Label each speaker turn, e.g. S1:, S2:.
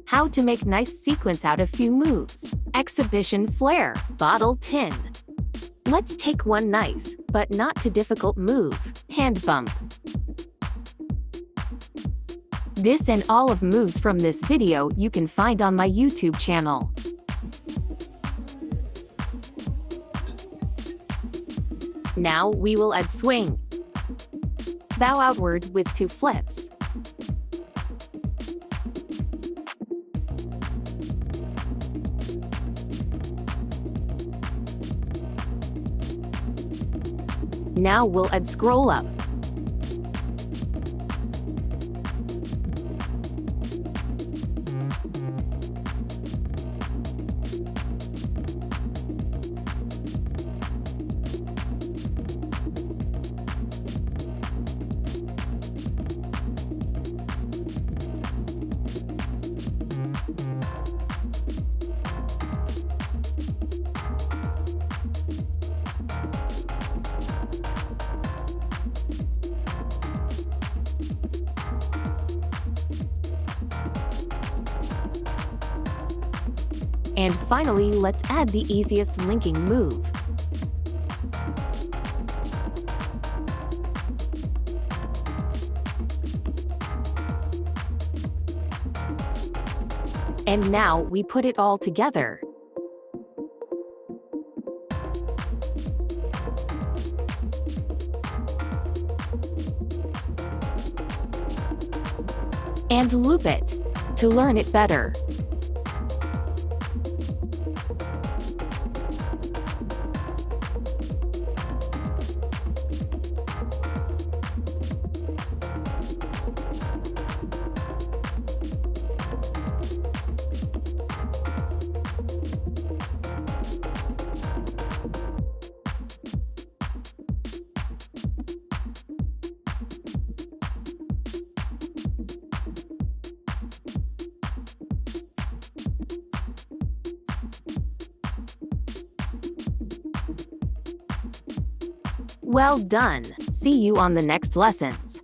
S1: How to make nice sequence out of few moves. Exhibition Flair, bottle 10. Let's take one nice, but not too difficult move, hand bump. This and all of moves from this video you can find on my YouTube channel. Now we will add swing. Bow outward with 2 flips. Now we'll add scroll up. And finally, let's add the easiest linking move. And now we put it all together. And loop it to learn it better. Well done! See you on the next lessons.